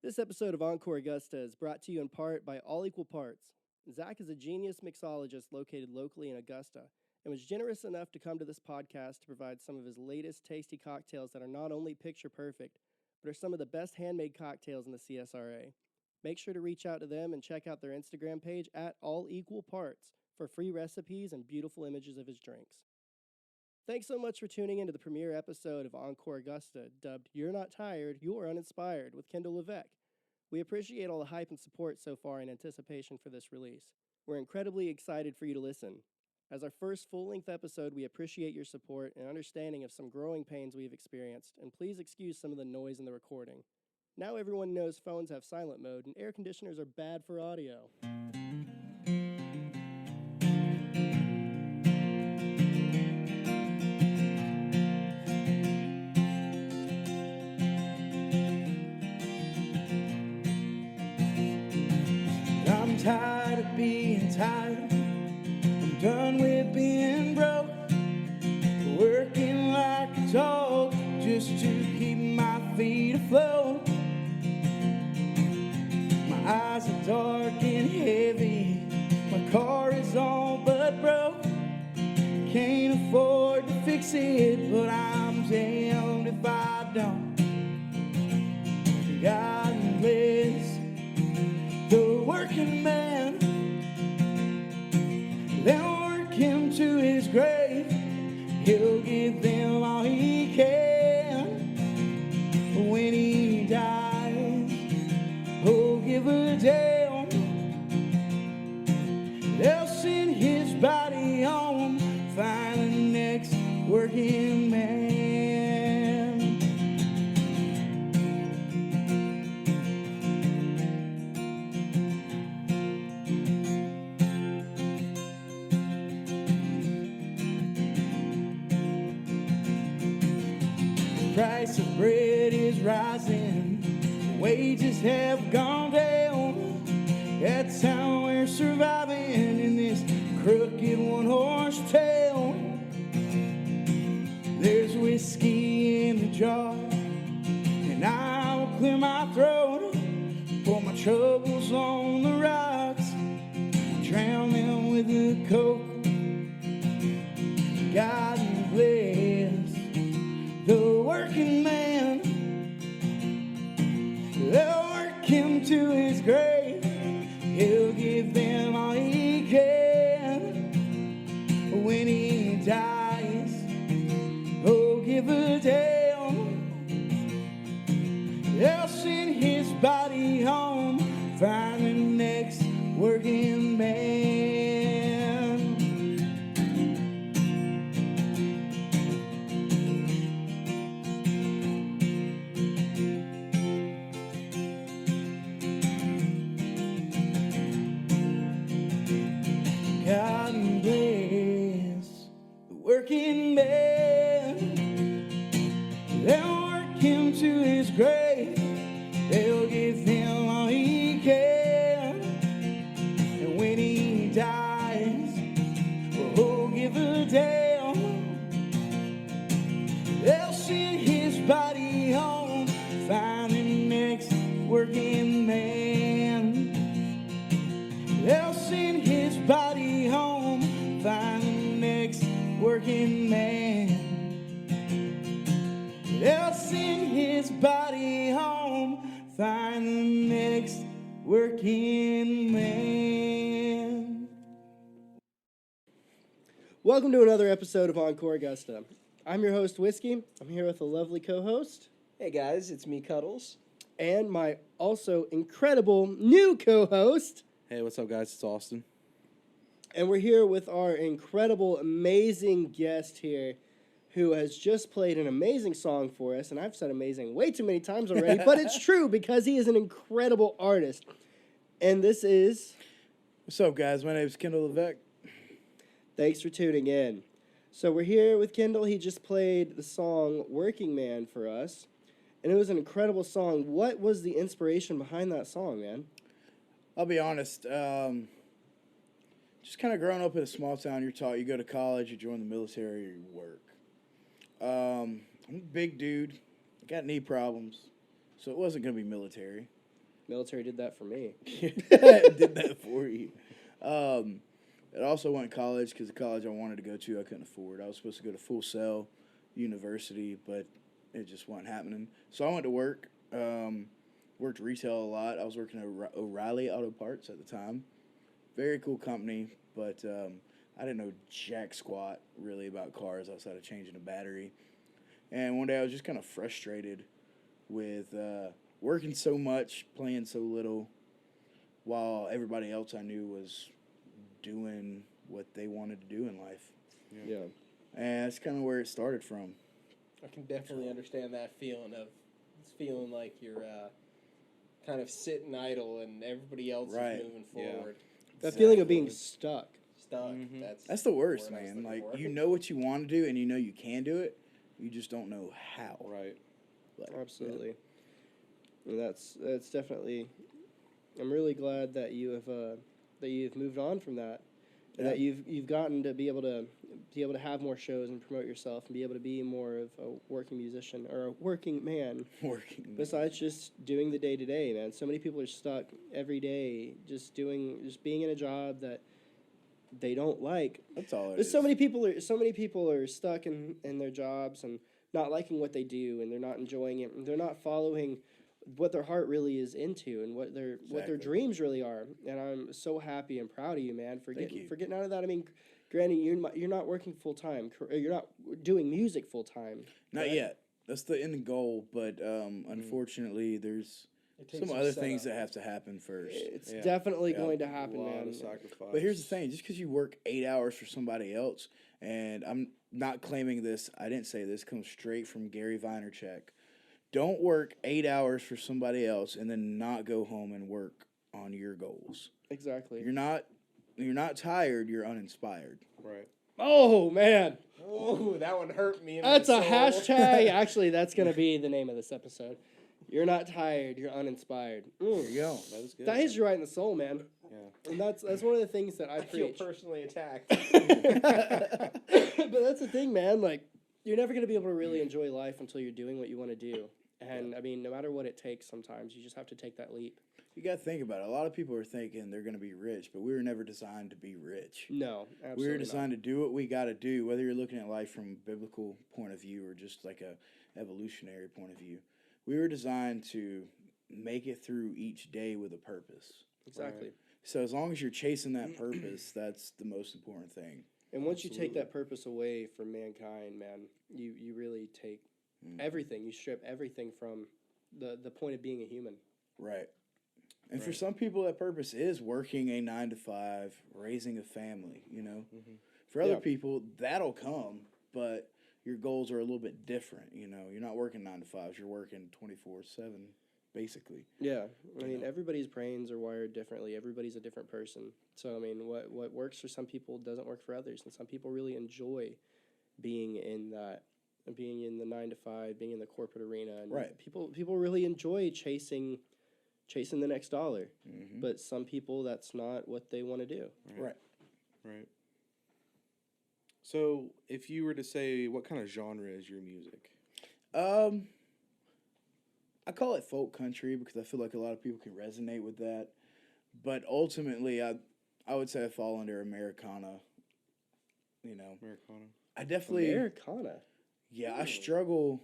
This episode of Encore Augusta is brought to you in part by All Equal Parts. Zach is a genius mixologist located locally in Augusta and was generous enough to come to this podcast to provide some of his latest tasty cocktails that are not only picture perfect, but are some of the best handmade cocktails in the CSRA. Make sure to reach out to them and check out their Instagram page at All Equal Parts for free recipes and beautiful images of his drinks. Thanks so much for tuning into the premiere episode of Encore Augusta, dubbed You're Not Tired, You're Uninspired, with Kendall Levesque. We appreciate all the hype and support so far in anticipation for this release. We're incredibly excited for you to listen. As our first full-length episode, we appreciate your support and understanding of some growing pains we've experienced, and please excuse some of the noise in the recording. Now everyone knows phones have silent mode, and air conditioners are bad for audio. I'm tired of being tired. I'm done with being broke. Working like a dog just to keep my feet afloat. My eyes are dark and heavy. My car is all but broke. Can't afford to fix it, but I'm damned if I don't. God bless the working man. They'll work him to his grave. He'll give them all he can. When he dies, he'll give a damn. They'll send his body home, find the next working man. Price of bread is rising, wages have gone down. That's how we're surviving in this crooked one-horse town. There's whiskey in the jar, and I'll clear my throat. Pour my troubles on the rocks, drown them with a Coke. God bless the working man. They'll work him to his grave. He'll give them all he can. When he dies, he'll give a damn. They'll send his body home, find the next working man. God bless the working man. They'll work him to his grave. They'll give him all he can. And when he dies, well, he'll give a damn. They'll send his body home, find the next working man. They'll send his body home, find the next working man. They'll send his body home, find the next working man. Welcome to another episode of Encore Augusta. I'm your host, Whiskey. I'm here with a lovely co-host. Hey guys, it's me, Cuddles. And my also incredible new co-host. Hey, what's up, guys? It's Austin. And we're here with our incredible, amazing guest here who has just played an amazing song for us. And I've said amazing way too many times already, but it's true because he is an incredible artist. And this is... What's up, guys? My name is Kendall Levesque. Thanks for tuning in. So we're here with Kendall. He just played the song Working Man for us. And it was an incredible song. What was the inspiration behind that song, man? I'll be honest, just kind of growing up in a small town, you're taught you go to college, you join the military, or you work. I'm a big dude. I got knee problems, so it wasn't going to be military. Military did that for me. Did that for you. I also went to college because the college I wanted to go to I couldn't afford. I was supposed to go to Full Sail University, but it just wasn't happening. So I went to work. Worked retail a lot. I was working at O'Reilly Auto Parts at the time. Very cool company, but I didn't know jack squat really about cars outside of changing a battery. And one day I was just kind of frustrated with working so much, playing so little, while everybody else I knew was doing what they wanted to do in life. Yeah. And that's kind of where it started from. I can definitely understand that feeling of feeling like you're kind of sitting idle and everybody else Right. is moving forward. That feeling of being stuck. Stuck. Mm-hmm. That's the worst, word I was man. looking Like, for. you know what you want to do and you know you can do it. You just don't know how. Right. Like, Absolutely. And that's definitely. I'm really glad that you've moved on from that, and that you've gotten to be able to have more shows and promote yourself and be able to be more of a working musician or a working man. Besides just doing the day to day, man. So many people are stuck every day just being in a job that they don't like. That's all it There's is. so many people are stuck in their jobs and not liking what they do, and they're not enjoying it, and they're not following what their heart really is into and what their dreams really are. And I'm so happy and proud of you, man, for getting out of that. I mean, granted, you're not working full time, you're not doing music full time. Not yet. That's the end goal, but unfortunately, there's some other things that have to happen first. It's definitely going to happen, man. Sacrifice. But here's the thing: just because you work 8 hours for somebody else, and I'm not claiming this, I didn't say this, comes straight from Gary Vaynerchuk. Don't work 8 hours for somebody else and then not go home and work on your goals. Exactly. You're not tired. You're uninspired. Right. Oh man, Oh, that one hurt me. that's a hashtag. Actually, that's gonna be the name of this episode. You're not tired. You're uninspired. There you go. That is good. That hits you right in the soul, man. Yeah. And that's one of the things that I feel preach. personally attacked. But that's the thing, man. Like, you're never gonna be able to really enjoy life until you're doing what you want to do. And I mean, no matter what it takes, sometimes you just have to take that leap. You got to think about it. A lot of people are thinking they're going to be rich, but we were never designed to be rich. No, absolutely. We were designed to do what we got to do, whether you're looking at life from a biblical point of view or just like a evolutionary point of view. We were designed to make it through each day with a purpose. Exactly. Right. So as long as you're chasing that purpose, that's the most important thing. And once you take that purpose away from mankind, man, you really take everything. You strip everything from the point of being a human. Right. And for some people, that purpose is working a 9 to 5, raising a family, you know. Mm-hmm. For other people, that'll come, but your goals are a little bit different, you know. You're not working 9 to 5s, you're working 24/7, basically. Yeah. I mean, everybody's brains are wired differently. Everybody's a different person. So, I mean, what works for some people doesn't work for others. And some people really enjoy being in the 9 to 5, being in the corporate arena. And people really enjoy chasing the next dollar. Mm-hmm. But some people, that's not what they want to do. Right. So, if you were to say, what kind of genre is your music? I call it folk country because I feel like a lot of people can resonate with that. But ultimately, I would say I fall under Americana. You know, Americana. I definitely Americana. Yeah, I struggle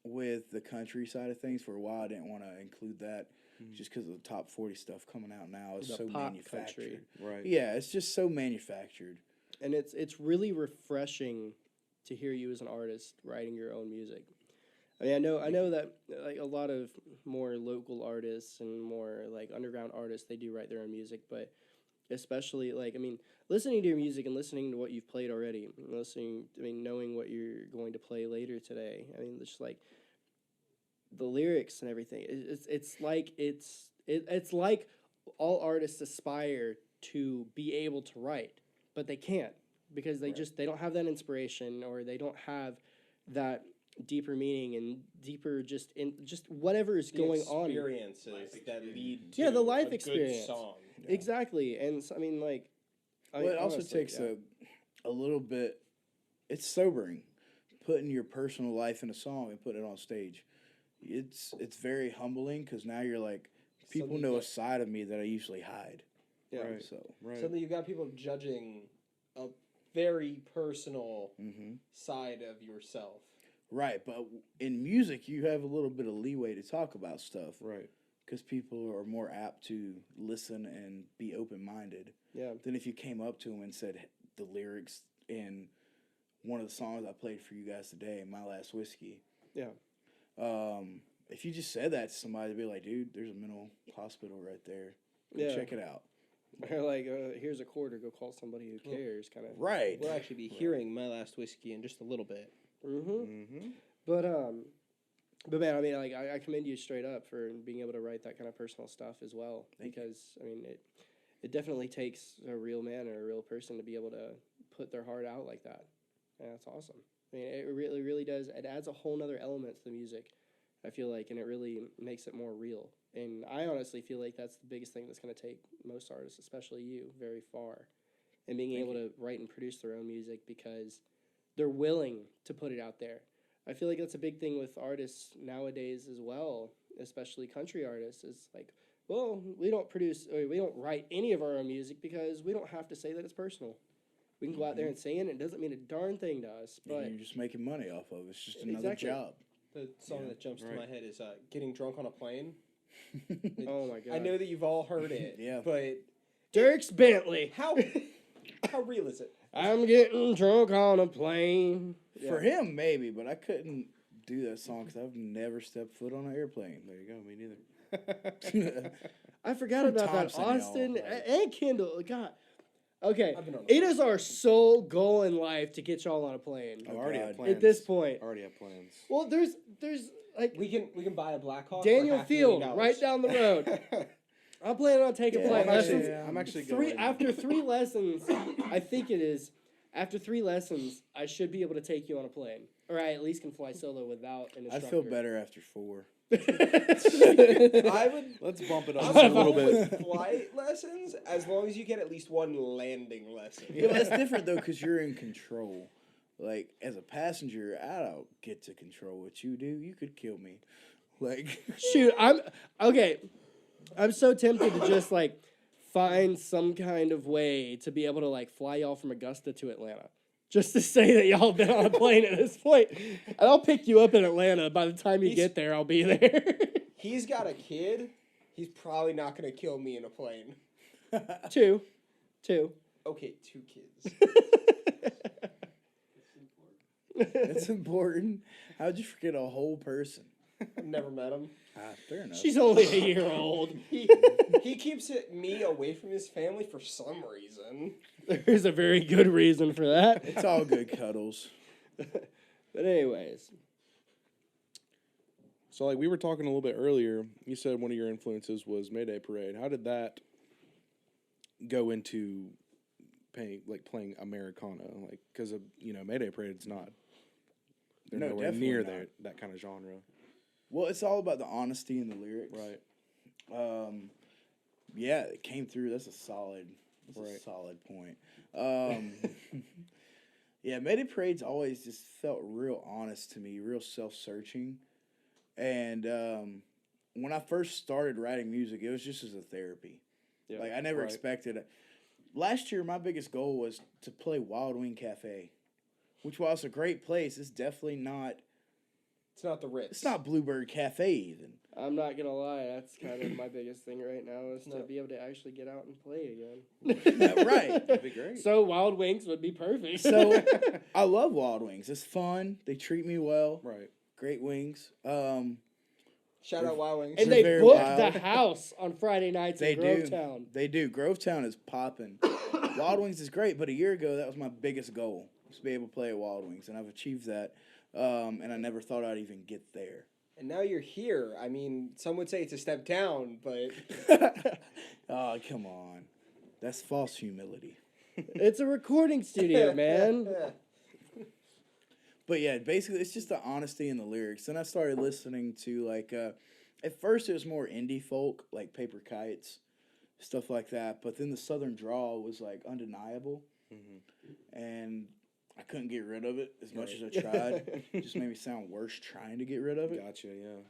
with the country side of things. For a while, I didn't want to include that just because of the top 40 stuff coming out now is The so pop manufactured. country. Right. Yeah, it's just so manufactured. And it's really refreshing to hear you as an artist writing your own music. I mean, I know that like a lot of more local artists and more like underground artists, they do write their own music, but especially like, I mean, listening to your music and listening to what you've played already, knowing what you're going to play later today. I mean, just like the lyrics and everything. It's like all artists aspire to be able to write, but they can't because they don't have that inspiration, or they don't have that deeper meaning and deeper just whatever is going on. Experiences that lead to the life a experience. good song. Exactly. And so, I mean, like, Well, it also takes a little bit. It's sobering, putting your personal life in a song and putting it on stage. It's very humbling because now you're like people Something know a that- side of me that I usually hide. Yeah. Right. So Suddenly you've got people judging a very personal hmm side of yourself. Right, but in music, you have a little bit of leeway to talk about stuff. Right. Because people are more apt to listen and be open minded Yeah. than if you came up to them and said the lyrics in one of the songs I played for you guys today, My Last Whiskey. Yeah. If you just said that to somebody, they'd be like, dude, there's a mental hospital right there. Go Yeah. check it out. Or like, here's a quarter, go call somebody who cares, kind of. Right. We'll actually be hearing My Last Whiskey in just a little bit. Mm-hmm. Mm-hmm. But man, I mean, like, I commend you straight up for being able to write that kind of personal stuff as well. Thank you. Because I mean, it definitely takes a real man or a real person to be able to put their heart out like that. And that's awesome. I mean, it really, really does. It adds a whole nother element to the music, I feel like, and it really makes it more real. And I honestly feel like that's the biggest thing that's going to take most artists, especially you, very far. And being able to write and produce their own music because they're willing to put it out there. I feel like that's a big thing with artists nowadays as well, especially country artists. Is like, well, we don't write any of our own music because we don't have to say that it's personal. We can go out there and say it, and it doesn't mean a darn thing to us. But You're just making money off of it. It's just another Exactly. job. The song Yeah, that jumps to right. my head is Getting Drunk on a Plane. oh my god, I know that you've all heard it, Yeah. but Dirks Bentley. how real is it? I'm getting drunk on a plane. For him, maybe, but I couldn't do that song because I've never stepped foot on an airplane. There you go. Me neither. I forgot From about Thompson, that. Austin y'all, like- and Kendall. God. Okay. I've been on a It is our sole goal in life to get y'all on a plane. I already have God. plans. At this point. I already have plans. Well, there's like We can buy a Black Hawk. Daniel for $500,000. Field right down the road. I'm planning on taking Yeah, flight I'm lessons. actually- I'm actually Three going. after 3 lessons, I think it is. After 3 lessons, I should be able to take you on a plane, or I at least can fly solo without an I'd instructor. feel better after 4. I would. Let's bump it up I'm a little fine bit. with flight lessons as long as you get at least one landing lesson. Yeah, that's different though because you're in control. Like as a passenger, I don't get to control what you do. You could kill me. Like Shoot, I'm okay. I'm so tempted to just like find some kind of way to be able to like fly y'all from Augusta to Atlanta. Just to say that y'all have been on a plane at this point. And I'll pick you up in Atlanta. By the time you He's- get there, I'll be there. He's got a kid. He's probably not going to kill me in a plane. Two. Okay, 2 kids. that's important. How'd you forget a whole person? I've never met him. Fair enough. She's only a year old. He keeps me away from his family for some reason. There's a very good reason for that. It's all good cuddles. But anyways. So, like we were talking a little bit earlier, you said one of your influences was Mayday Parade. How did that go into playing Americana? Like, because Mayday Parade is not. They're No, nowhere definitely near not. that kind of genre, Well, it's all about the honesty in the lyrics. right? Yeah, it came through. That's a solid point. Yeah, Mayday Parade's always just felt real honest to me, real self-searching. And when I first started writing music, it was just as a therapy. Yeah, Like, I never right. expected it. Last year, my biggest goal was to play Wild Wing Cafe, which, while it's a great place, it's definitely not... It's not the Ritz. It's not Bluebird Cafe, even. I'm not gonna lie, that's kind of my biggest thing right now is to No. be able to actually get out and play again. Yeah, right. That'd be great. So Wild Wings would be perfect. So I love Wild Wings. It's fun. They treat me well. Right. Great wings. Shout out Wild Wings. and They're they very booked wild. the house on Friday nights They in do. Grovetown. They do. Grovetown is popping. Wild Wings is great, but a year ago that was my biggest goal, was to be able to play at Wild Wings, and I've achieved that. And I never thought I'd even get there. And now you're here. I mean, some would say it's a step down, but Oh, come on. That's false humility. It's a recording studio, man. But yeah, basically, it's just the honesty in the lyrics. Then I started listening to, like, at first it was more indie folk, like Paper Kites, stuff like that. But then the Southern drawl was, like, undeniable. And I couldn't get rid of it as much as I tried. It just made me sound worse trying to get rid of it. Gotcha. Yeah.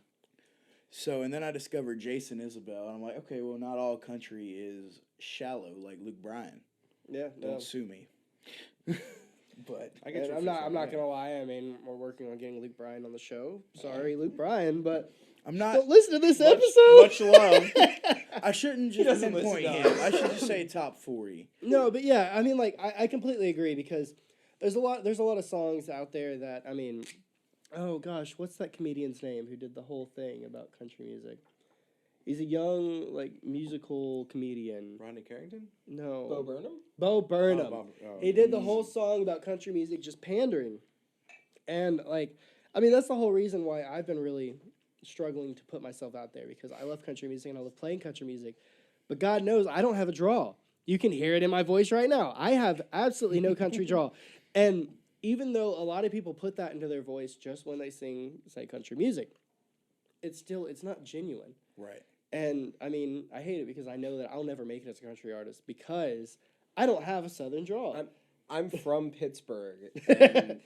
So, and then I discovered Jason Isabel, and I'm like, okay, well, not all country is shallow like Luke Bryan. Yeah, Don't no. sue me. But I get And you. I'm not gonna lie. I mean, we're working on getting Luke Bryan on the show. Sorry, Luke Bryan, but I'm not. don't listen to this episode. Much love. I shouldn't He just doesn't pinpoint listen him. to us. I should just say top 40. No, but yeah, I mean, like, I completely agree because there's a lot of songs out there that, I mean, oh gosh, what's that comedian's name who did the whole thing about country music? He's a young, like, musical comedian. Rodney Carrington? No. Bo Burnham? Bo Burnham. Oh, He did the whole song about country music just pandering. And, like, I mean, that's the whole reason why I've been really struggling to put myself out there because I love country music and I love playing country music. But God knows I don't have a draw. You can hear it in my voice right now. I have absolutely no country draw. And even though a lot of people put that into their voice just when they sing, say, country music, it's not genuine. Right. And, I mean, I hate it because I know that I'll never make it as a country artist because I don't have a southern draw. I'm from Pittsburgh. And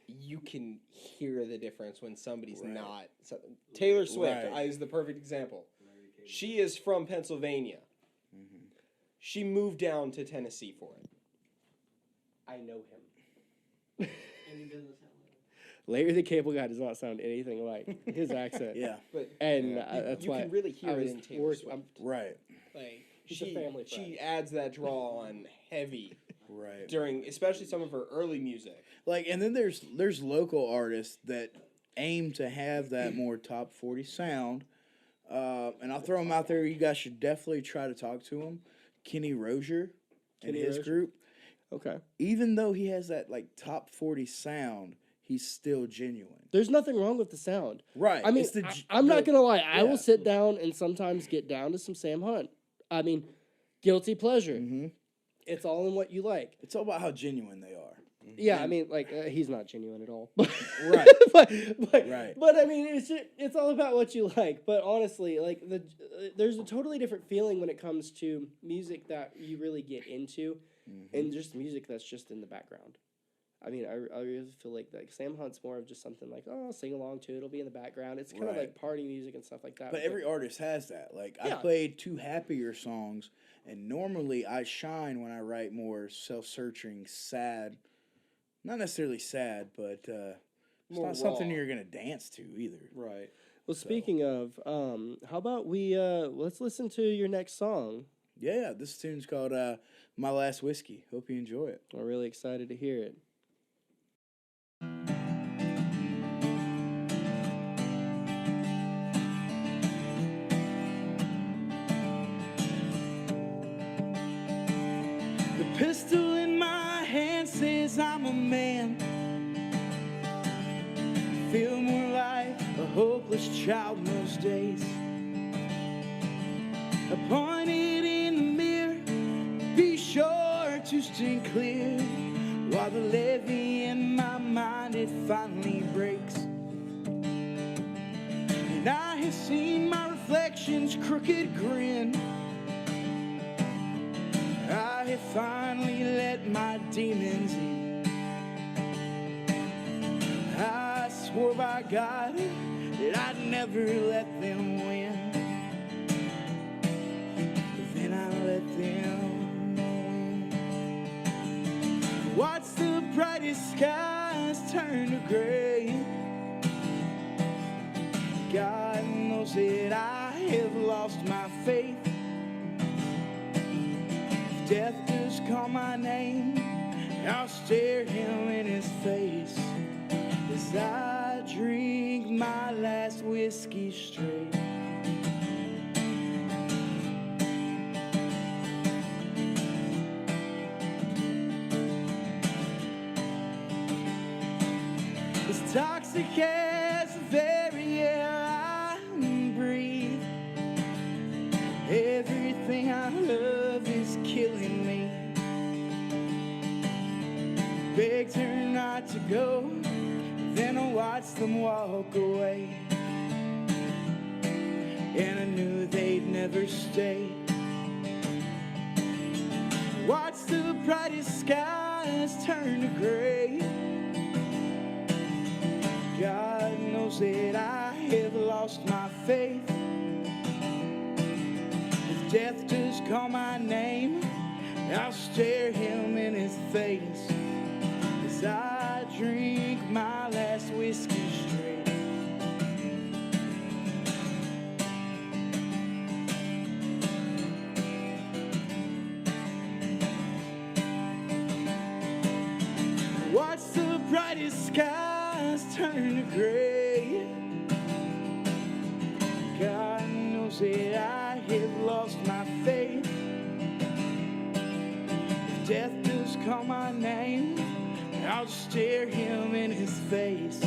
you can hear the difference when somebody's not. Taylor Swift is the perfect example. She is from Pennsylvania. Mm-hmm. She moved down to Tennessee for it. I know him. Larry the Cable Guy does not sound anything like his accent. Yeah. But And you, that's you why can really hear I it was in Taylor Swift. Right. Like She's a family friend. she adds that draw on heavy Right. during, especially some of her early music. Like, and then there's local artists that aim to have that more top 40 sound. And I'll throw them out there. You guys should definitely try to talk to him. Kenny Rozier and his group. Okay. Even though he has that like top 40 sound, he's still genuine. There's nothing wrong with the sound. Right. I mean, I'm not going to lie. I yeah. will sit down and sometimes get down to some Sam Hunt. I mean, guilty pleasure. Mm-hmm. It's all in what you like. It's all about how genuine they are. Yeah, I mean, like, he's not genuine at all. Right. but Right. But I mean, it's all about what you like. But honestly, like there's a totally different feeling when it comes to music that you really get into, and just music that's just in the background. I mean, I really feel like Sam Hunt's more of just something like, oh, I'll sing along to it. It'll be in the background. It's kind of like party music and stuff like that. But every artist has that. Like, I Yeah. played two happier songs, and normally I shine when I write more self-searching, sad. Not necessarily sad, but it's More not something raw. you're going to dance to either. Right. Well, speaking of, how about we let's listen to your next song. Yeah, this tune's called My Last Whiskey. Hope you enjoy it. I'm really excited to hear it. The pistol in my hand says I'm a man. Feel more like a hopeless child most days. I pointed in the mirror, be sure to stand clear, while the levee in my mind, it finally breaks. And I have seen my reflection's crooked grin. I have finally let my demons in. I swore by God that I'd never let them win. But then I let them win. Watch the brightest skies turn to gray. God knows that I have lost my faith. Death does call my name, I'll stare him in his face as I drink my last whiskey straight. As toxic as the very air I breathe, everything I love is killing me. Begged her not to go, then I watched them walk away, and I knew they'd never stay. Watched the brightest skies turn to gray. God knows knows that I have lost my faith. If death does call my name, I'll stare him in his face as I drink my last whiskey straight. Watch the brightest skies turn to gray. God knows that I have lost my faith. If death does call my name, I'll stare him in his face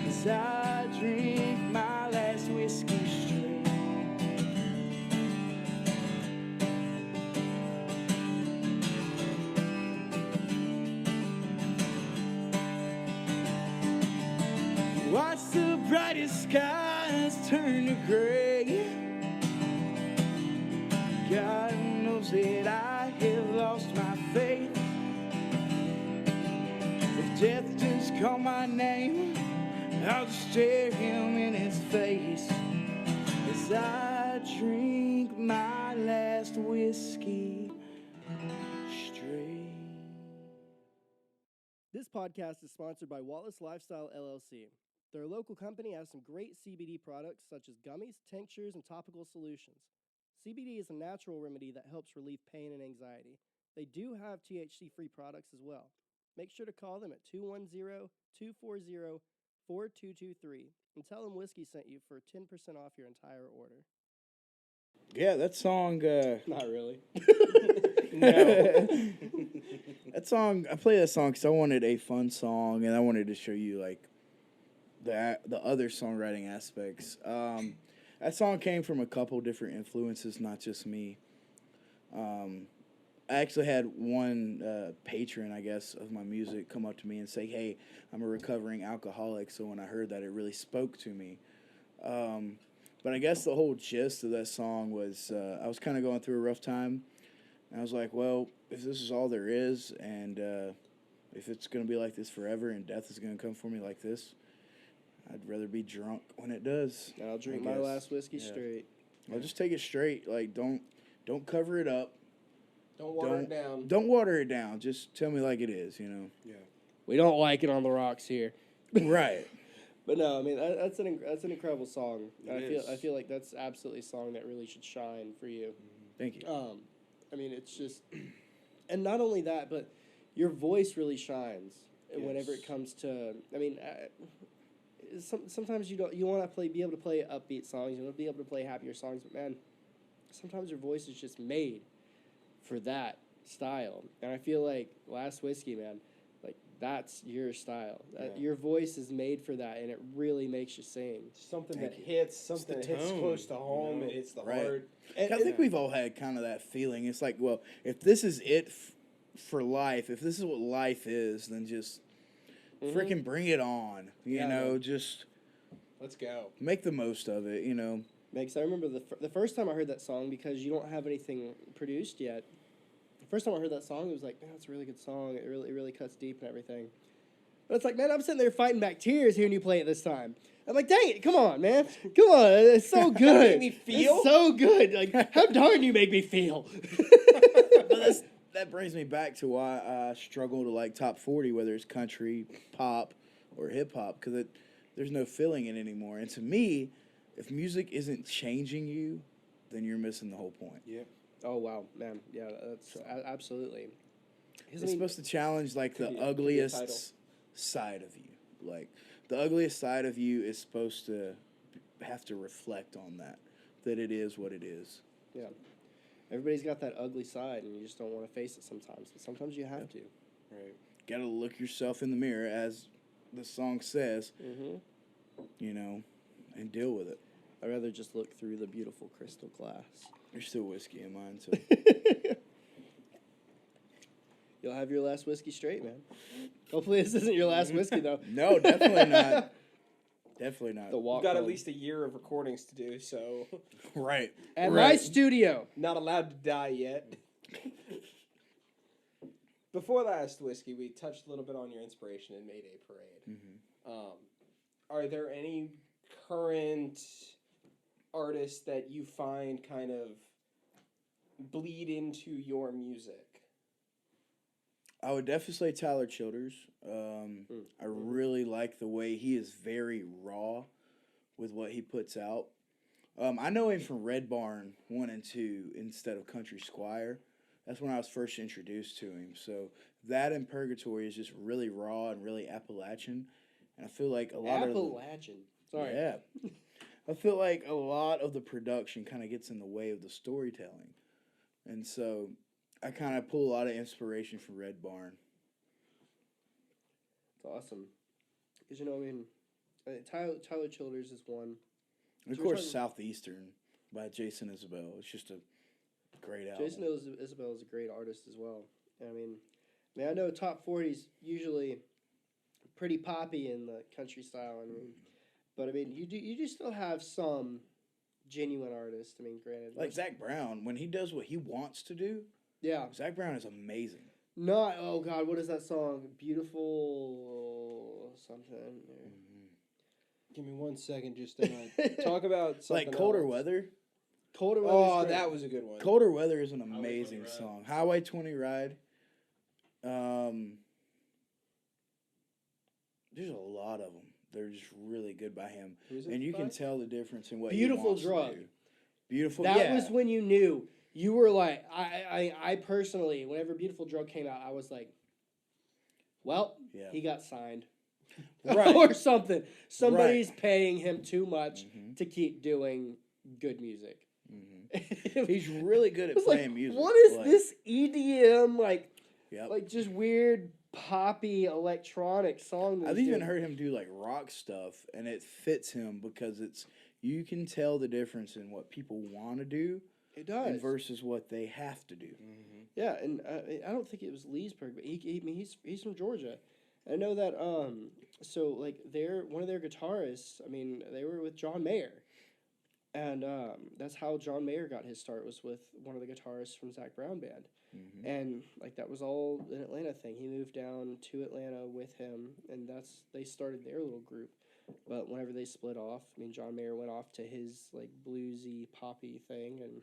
as I drink my last whiskey straight. Watch the brightest skies turn to gray. God knows that I have lost my faith. If death does call my name, I'll stare him in his face as I drink my last whiskey straight. This podcast is sponsored by Wallace Lifestyle LLC. Their local company has some great CBD products such as gummies, tinctures, and topical solutions. CBD is a natural remedy that helps relieve pain and anxiety. They do have THC-free products as well. Make sure to call them at 210-240-4223 and tell them Whiskey sent you for 10% off your entire order. Yeah, that song. Not really. No. That song. I play that song because I wanted a fun song, and I wanted to show you like the other songwriting aspects. That song came from a couple different influences, not just me. I actually had one patron, I guess, of my music come up to me and say, "Hey, I'm a recovering alcoholic." So when I heard that, it really spoke to me. But I guess the whole gist of that song was I was kind of going through a rough time. And I was like, well, if this is all there is, and if it's going to be like this forever and death is going to come for me like this, I'd rather be drunk when it does. And I'll drink my last whiskey straight. I'll just take it straight. Like, don't cover it up. Don't water it down. Don't water it down. Just tell me like it is, you know? Yeah. We don't like it on the rocks here. Right. But no, I mean that's an incredible song. I feel like that's absolutely a song that really should shine for you. Thank you. I mean it's just, and not only that, but your voice really shines whenever it comes to. I mean, sometimes you want to be able to play upbeat songs. You want to be able to play happier songs, but man, sometimes your voice is just made for that style. And I feel like Last Whiskey, man, like that's your style. Your voice is made for that, and it really makes you sing. Something that hits, something that hits close to home. It hits the heart. And I think we've all had kind of that feeling. It's like, well, if this is it for life, if this is what life is, then just freaking bring it on. You know, just let's go. Make the most of it, you know. Because I remember the first time I heard that song, because you don't have anything produced yet. The first time I heard that song, it was like, man, it's a really good song. It really cuts deep and everything. But it's like, man, I'm sitting there fighting back tears hearing you play it this time. I'm like, dang it, come on, man. Come on, it's so good. Make me feel? It's so good. Like, how darn you make me feel. But that brings me back to why I struggle to like top 40, whether it's country, pop, or hip-hop, because there's no feeling it anymore. And to me, if music isn't changing you, then you're missing the whole point. Yeah. Oh, wow, man. Yeah, that's absolutely. It's supposed to challenge like the ugliest side of you. Like the ugliest side of you is supposed to have to reflect on that it is what it is. Yeah. Everybody's got that ugly side, and you just don't want to face it sometimes. But sometimes you have to. Right. Got to look yourself in the mirror, as the song says, you know, and deal with it. I'd rather just look through the beautiful crystal glass. There's still whiskey in mine, so. You'll have your last whiskey straight, man. Hopefully this isn't your last whiskey, though. No, definitely not. Definitely not. We've got at least a year of recordings to do, so. Right. At my studio. Not allowed to die yet. Before Last Whiskey, we touched a little bit on your inspiration in Mayday Parade. are there any current artists that you find kind of bleed into your music? I would definitely say Tyler Childers. I really like the way he is very raw with what he puts out. I know him from Red Barn 1 and 2 instead of Country Squire. That's when I was first introduced to him. So that and Purgatory is just really raw and really Appalachian. And I feel like a lot Appalachian. Sorry. Yeah. I feel like a lot of the production kind of gets in the way of the storytelling. And so I kind of pull a lot of inspiration from Red Barn. It's awesome. Because, you know, I mean, Tyler Childers is one. And of So we're course, talking- Southeastern by Jason Isbell. It's just a great album. Jason Isabel is a great artist as well. I mean, I know top 40's usually pretty poppy in the country style. I mean, but I mean, you do still have some genuine artists. I mean, granted, Like Zach Brown, when he does what he wants to do, yeah. Zach Brown is amazing. Not oh god, what is that song? Beautiful something. Give me 1 second just to talk about something Like Colder else. Weather. Colder Weather's Oh, great. that was a good one. Colder Weather is an Highway amazing 20 Ride. song. Highway 20 Ride. There's a lot of them. They're just really good by him. Who's it And you by? can tell the difference in what Beautiful he wants Drug. to do. Beautiful That yeah. was when you knew. You were like, I personally, whenever Beautiful Drug came out, I was like, well, Yeah. he got signed. Right. Or something. Somebody's paying him too much Mhm. to keep doing good music. Mhm. He's really good at It's like, playing music. what is Like, this EDM, Yep. like just weird poppy electronic song? that I've he's even doing? heard him do like rock stuff, and it fits him because you can tell the difference in what people want to do It does. versus what they have to do. Yeah, and I don't think it was Leesburg, but he's from Georgia. I know that so like one of their guitarists. I mean, they were with John Mayer, and that's how John Mayer got his start, was with one of the guitarists from Zach Brown band, and like that was all an Atlanta thing. He moved down to Atlanta with him, and they started their little group. But whenever they split off, I mean, John Mayer went off to his like bluesy poppy thing, and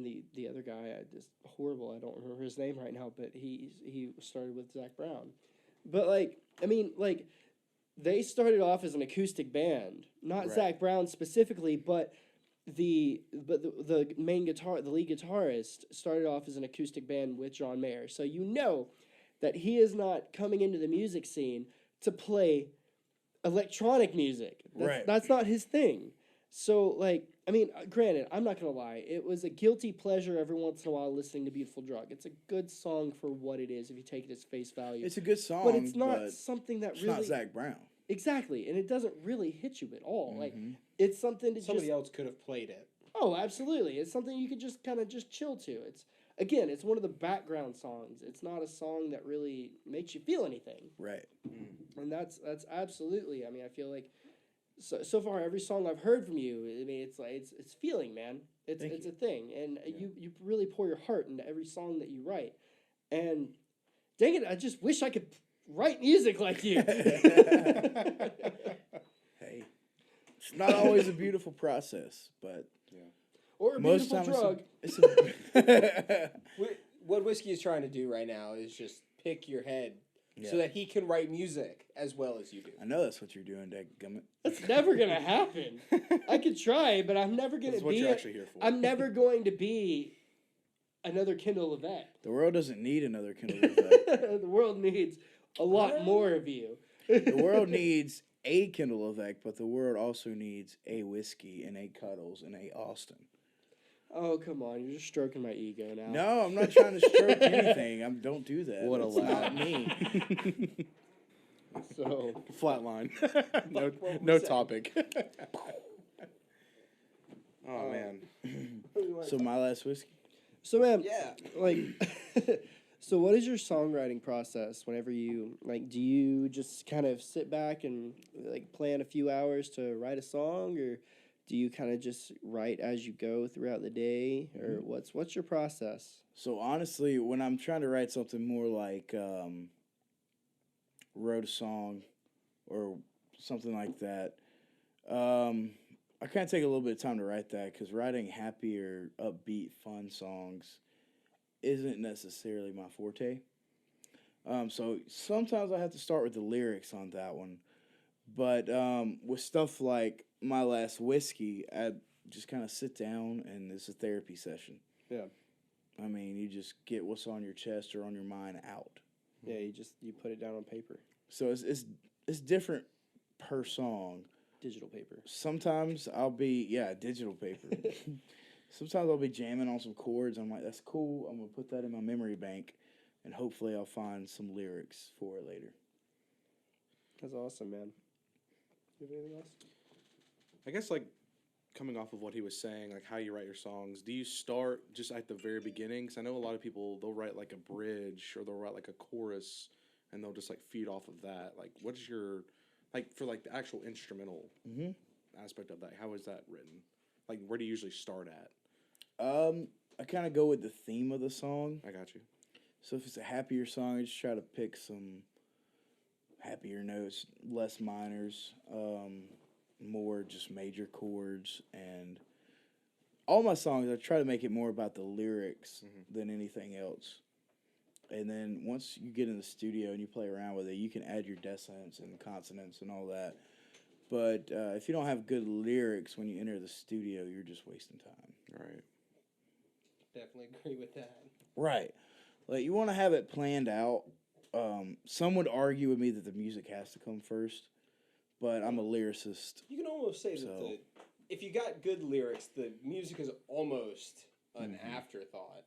the other guy, horrible. I don't remember his name right now, but he started with Zach Brown. But like, I mean, like, they started off as an acoustic band, not Right. Zach Brown specifically, but the main the lead guitarist started off as an acoustic band with John Mayer. So you know that he is not coming into the music scene to play electronic music. Right. That's not his thing. So, like, I mean, granted, I'm not going to lie. It was a guilty pleasure every once in a while listening to Beautiful Drug. It's a good song for what it is if you take it as face value. It's a good song, but it's not something that it's really... not Zach Brown. Exactly, and it doesn't really hit you at all. Like, Mhm. it's something to Somebody just... else could have played it. Oh, absolutely. It's something you could just kind of just chill to. It's one of the background songs. It's not a song that really makes you feel anything. Right. And that's absolutely. I mean, I feel like so far every song I've heard from you, I mean, it's like it's feeling, man. It's Thank it's you. a thing, and you really pour your heart into every song that you write. And dang it, I just wish I could write music like you. Hey, it's not always a beautiful process, but Or a most beautiful times drug. it's a What Whiskey is trying to do right now is just pick your head so Yeah. that he can write music as well as you do. I know that's what you're doing, dadgummit. That's never gonna happen. I could try, but I'm never gonna That's what be. you're actually here for. I'm never going to be another Kendall Levesque. The world doesn't need another Kendall Levesque. The world needs a lot more of you. The world needs a Kendall Levesque, but the world also needs a Whiskey and a Cuddles and a Austin. Oh, come on. You're just stroking my ego now. No, I'm not trying to stroke anything. Don't do that. What a That's not lad. me. So, Flatline. no what we no say. topic. Oh man. So my last whiskey. so man, Yeah. like, so what is your songwriting process whenever you, like, do you just kind of sit back and, like, plan a few hours to write a song, or do you kind of just write as you go throughout the day, or what's your process? So honestly, when I'm trying to write something more like wrote a song or something like that. I kind of take a little bit of time to write that because writing happy or upbeat, fun songs isn't necessarily my forte. So sometimes I have to start with the lyrics on that one. But with stuff like My Last Whiskey, I just kind of sit down and it's a therapy session. Yeah. I mean, you just get what's on your chest or on your mind out. Yeah, you put it down on paper, So it's different per song. digital paper. Sometimes I'll be digital paper. Sometimes I'll be jamming on some chords. I'm like, that's cool. I'm gonna put that in my memory bank, and hopefully I'll find some lyrics for it later. That's awesome, man. You have anything else? I guess like coming off of what he was saying, like how you write your songs, do you start just at the very beginning? Because I know a lot of people, they'll write like a bridge or they'll write like a chorus and they'll just like feed off of that. Like what's your, like for like the actual instrumental aspect of that, how is that written? Like where do you usually start at? I kind of go with the theme of the song. I got you. So if it's a happier song, I just try to pick some happier notes, less minors, more just major chords, and all my songs I try to make it more about the lyrics than anything else. And then once you get in the studio and you play around with it, you can add your dissonance and consonants and all that. But if you don't have good lyrics when you enter the studio, you're just wasting time. Right. Definitely agree with that. Right. Like, you want to have it planned out. Some would argue with me that the music has to come first, but I'm a lyricist. You can almost say that if you got good lyrics, the music is almost an afterthought.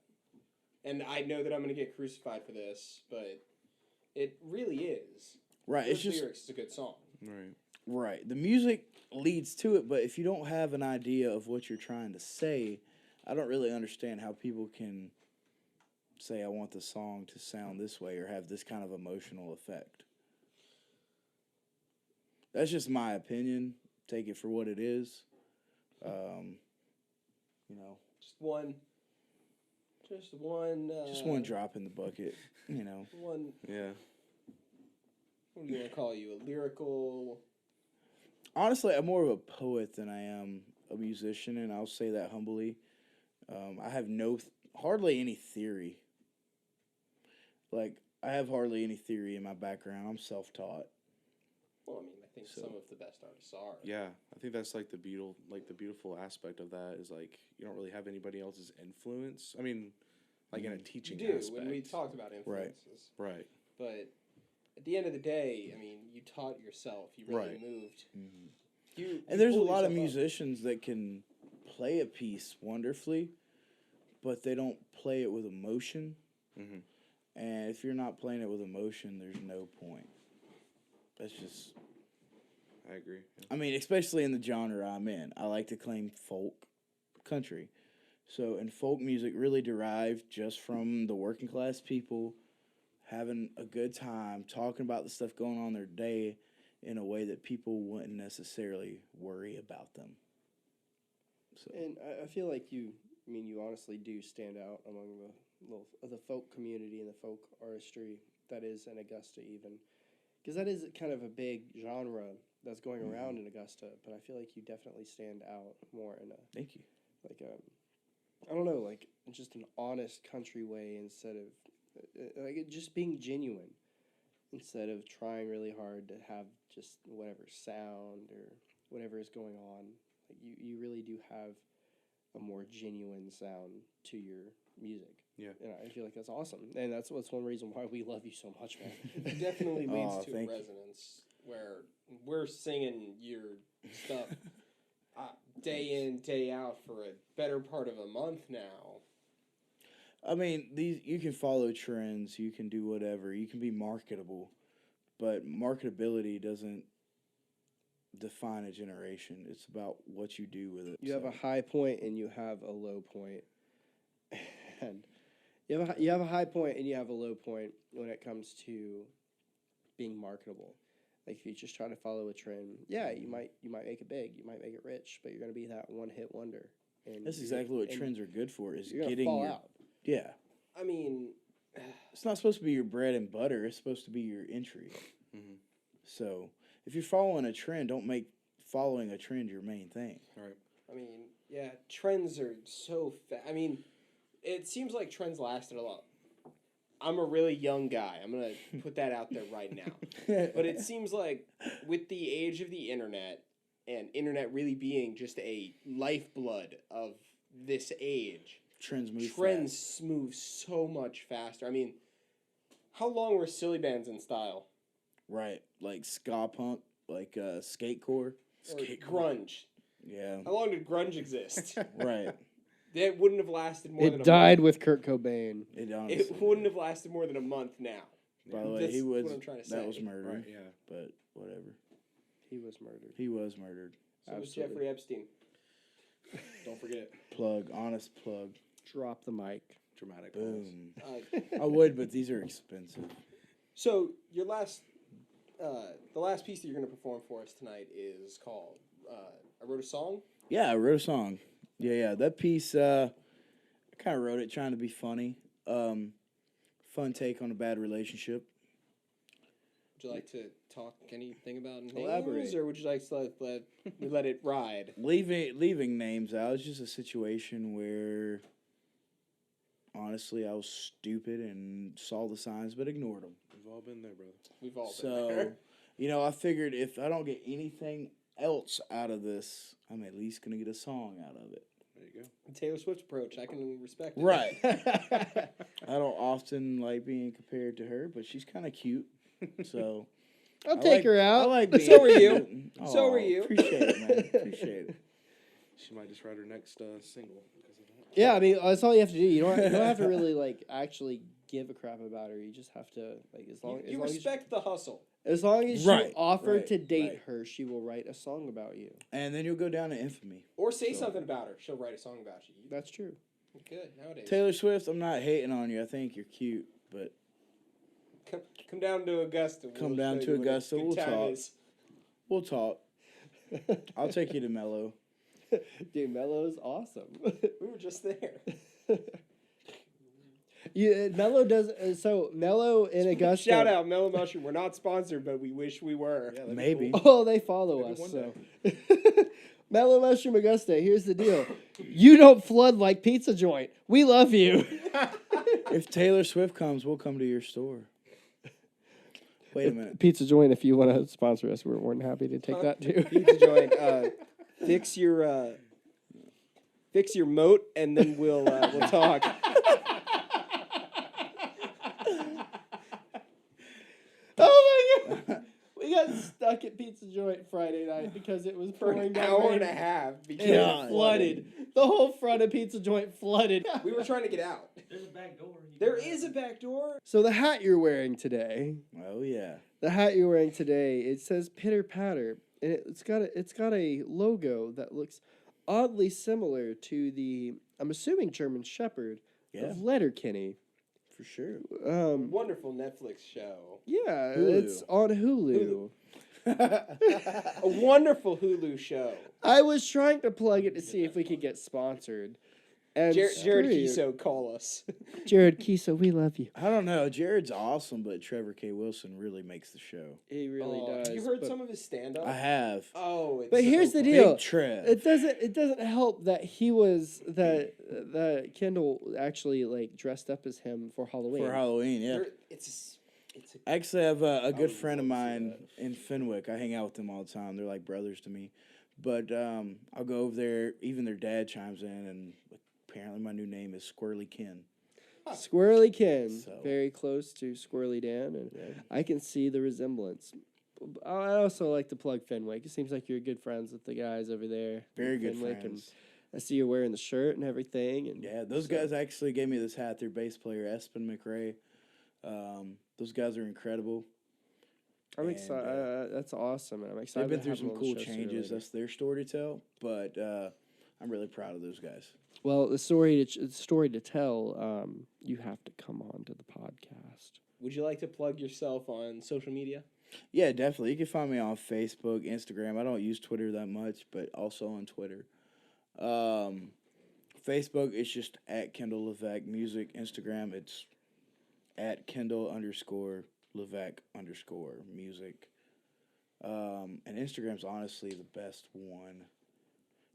And I know that I'm going to get crucified for this, but it really is. Right. Good It's just lyrics is a good song. Right. right. The music leads to it, but if you don't have an idea of what you're trying to say, I don't really understand how people can say I want the song to sound this way or have this kind of emotional effect. That's just my opinion. Take it for what it is. You know, Just one. just one drop in the bucket. You know, One. Yeah. What do you want to call you? A lyrical. honestly, I'm more of a poet than I am a musician, and I'll say that humbly. I have hardly any theory. Like, I have hardly any theory in my background. I'm self-taught. Well, I mean, I think some of the best artists are. Yeah, I think that's like the beautiful aspect of that is like you don't really have anybody else's influence. I mean, like in a teaching You do, aspect. when we talked about influences. Right. But at the end of the day, I mean, you taught yourself. You really Right. moved. And there's a pulled lot of yourself up. musicians that can play a piece wonderfully, but they don't play it with emotion. Mhm. And if you're not playing it with emotion, there's no point. That's just, I agree. Yeah. I mean, especially in the genre I'm in. I like to claim folk country. So, and folk music really derived just from the working class people having a good time, talking about the stuff going on in their day in a way that people wouldn't necessarily worry about them. So, And I feel like you honestly do stand out among the folk community and the folk artistry that is in Augusta, even because that is kind of a big genre that's going around in Augusta. But I feel like you definitely stand out more in a thank you. like I don't know, like just an honest country way instead of like it just being genuine instead of trying really hard to have just whatever sound or whatever is going on. Like you really do have a more genuine sound to your music. Yeah. And I feel like that's awesome. And that's one reason why we love you so much, man. It definitely leads Aw, to thank you. resonance where we're singing your stuff day in, day out for a better part of a month now. I mean, you can follow trends, you can do whatever, you can be marketable, but marketability doesn't define a generation. It's about what you do with it. You have a high point and you have a low point. And you have a high point and you have a low point when it comes to being marketable. Like if you just try to follow a trend, yeah, you might make it big, you might make it rich, but you're gonna be that one hit wonder. And That's exactly what trends are good for. Is you're gonna getting fall your out. yeah. I mean, It's not supposed to be your bread and butter. It's supposed to be your entry. Mhm. So if you're following a trend, don't make following a trend your main thing. Right. I mean, yeah, trends are so I mean, it seems like trends lasted a lot. I'm a really young guy. I'm going to put that out there right now. But it seems like with the age of the internet and internet really being just a lifeblood of this age, Trends move so much faster. I mean, how long were silly bands in style? Right, like ska punk, like skatecore. Grunge. Yeah. How long did grunge exist? Right. That wouldn't have lasted more than It a died month. with Kurt Cobain. It honestly. It wouldn't have lasted more than a month now. By the way, That's he was. what I'm trying to say. That was murder. Right. Yeah. But whatever. He was murdered. He was murdered. So was Absolutely. Jeffrey Epstein. Don't forget. Plug. Honest plug. Drop the mic. Dramatic pause. Boom. I would, but these are expensive. So your last, the last piece that you're going to perform for us tonight is called "I Wrote a Song." Yeah, I wrote a song. Yeah. That piece, I kind of wrote it trying to be funny. Fun take on a bad relationship. Would you like to talk anything about names, Elaborate. or would you like to let it ride? Leaving names out. It's just a situation where, honestly, I was stupid and saw the signs but ignored them. We've all been there, brother. We've all been So, there. I figured if I don't get anything else out of this, I'm at least going to get a song out of it. There you go. Taylor Swift approach, I can respect it. Right. I don't often like being compared to her, but she's kind of cute. So I'll take her I out. like being So are you. cute. So are Aw, you. Appreciate it, man. Appreciate it. She might just write her next single because of that. Yeah, I mean, that's all you have to do. You don't have to really actually give a crap about her. You just have to as long You respect the hustle. as long as Right, you offer right, to date right. her, she will write a song about you. And then you'll go down to infamy. Or say something about her. She'll write a song about you. That's true. Good nowadays. Taylor Swift, I'm not hating on you. I think you're cute, but Come down to Augusta. Come We'll down show to you what a Augusta, good we'll time talk. is. we'll talk. I'll take you to Mello. Dude, Mello's awesome. We were just there. Mello does so. Mello in Augusta. Shout out Mellow Mushroom. We're not sponsored, but we wish we were. Yeah, that'd be Maybe. cool. Oh, they follow Maybe us. one So, Mellow Mushroom Augusta. Here's the deal: you don't flood like Pizza Joint. We love you. If Taylor Swift comes, we'll come to your store. Wait a minute. Pizza Joint, if you want to sponsor us, we're more than happy to take that too. Pizza Joint. Fix your moat, and then we'll talk. Oh my god! We got stuck at Pizza Joint Friday night because it was For pouring an down hour rain. and a half. Because It God. flooded. The whole front of Pizza Joint flooded. we were trying to get out. There's a back door. There is a back door. So the hat you're wearing today, Oh yeah. it says Pitter Patter, and it's got a logo that looks oddly similar to the, I'm assuming, German Shepherd Yeah, of Letterkenny. for sure. Wonderful Netflix show. Yeah, Hulu. it's on Hulu. A wonderful Hulu show. I was trying to plug it to see if we could get sponsored. And Jared screw you. Kiso, call us. Jared Kiso, we love you. I don't know. Jared's awesome, but Trevor K. Wilson really makes the show. He really does. Have you heard but, some of his stand-up? I have. Oh, it's But here's so the funny. deal. Big Trev. It doesn't help that he was that Kendall actually dressed up as him for Halloween. For Halloween, yeah. It's I actually have a good would friend of love to see mine in Fenwick. I hang out with them all the time. They're like brothers to me. But I'll go over there. Even their dad chimes in, and apparently my new name is Squirrely Ken. Squirrely Ken, So- very close to Squirrely Dan, and I can see the resemblance. I also like to plug Fenwick. It seems like you're good friends with the guys over there. Very in good Fenwick, friends. And I see you're wearing the shirt and everything. And Yeah, those guys actually gave me this hat. Their bass player, Espen McRae. Those guys are incredible. I'm And, excited. That's awesome, and I'm excited. They've been to through have some them on cool the show sooner or changes. later. That's their story to tell. But I'm really proud of those guys. Well, the story to tell, you have to come on to the podcast. Would you like to plug yourself on social media? Yeah, definitely. You can find me on Facebook, Instagram. I don't use Twitter that much, but also on Twitter. Facebook, it's just at Kendall Levesque Music. Instagram, it's at Kendall_Levesque_music. And Instagram's honestly the best one.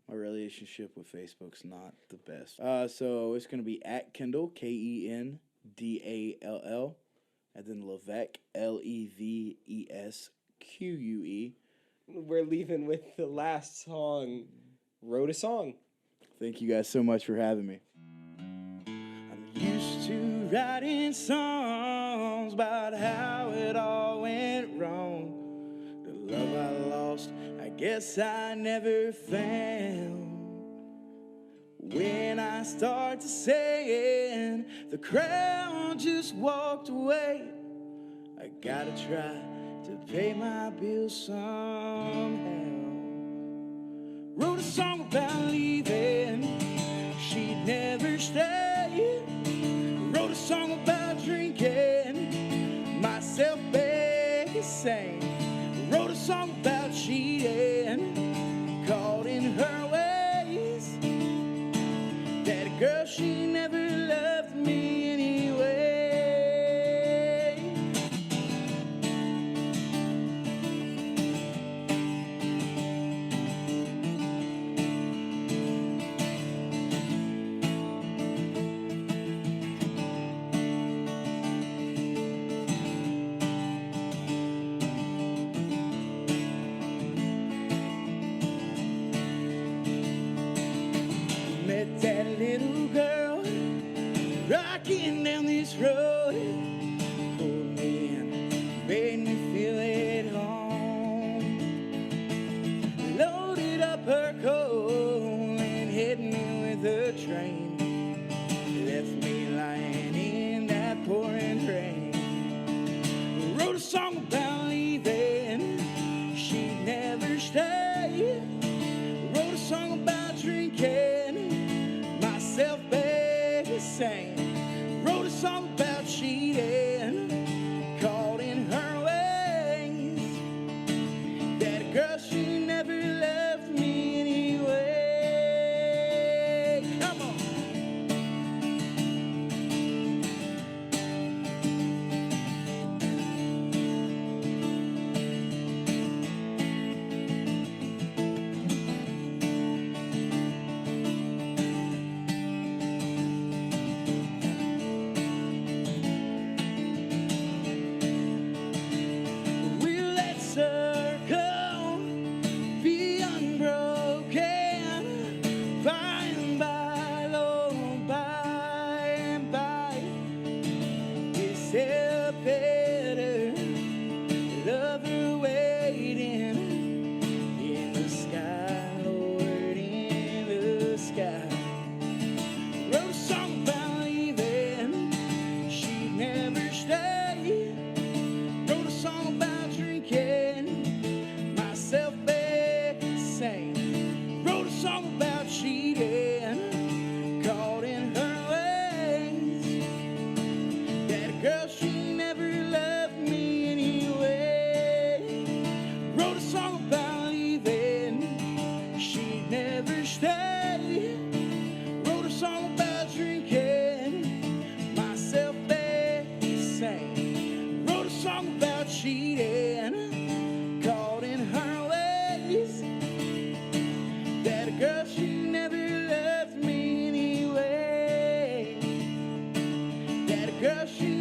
My relationship with Facebook's not the best. So it's going to be at Kendall, Kendall, and then Levesque, Levesque. We're leaving with the last song, Wrote a Song. Thank you guys so much for having me. I'm used to writing songs about how it all went wrong. The love I lost, I guess I never found. When I start to saying, the crowd just walked away. I gotta try to pay my bills somehow. Wrote a song about leaving, she'd never stay. Wrote a song about drinking, myself begging, sang. Wrote a song about cheating, caught in her ways. That girl, she never loved me anyway. Met that little girl rocking down this road, pulled me in, made me feel at home. Loaded up her coat and hit me with a train, left me lying in that pouring rain. Wrote a song about leaving, she'd never stay. Wrote a song about drinking, myself begging, sang. Wrote a song about cheating, caught in her ways. That girl, she never loved me anyway. Come on. Will that circle be unbroken? By and by, Lord, by and by. Is there a better lover waiting in the sky, Lord, in the sky? Wrote a song about leaving, she'd never stay. Wrote a song about drinking, myself begging, sang. Wrote a song about cheating, caught in her ways. That girl, she never loved me anyway. Wrote a song about leaving, she'd never stay. Wrote a song about drinking, myself begging, sang. Wrote a song about cheating, caught in her ways. That girl, she never loved me anyway. That girl, she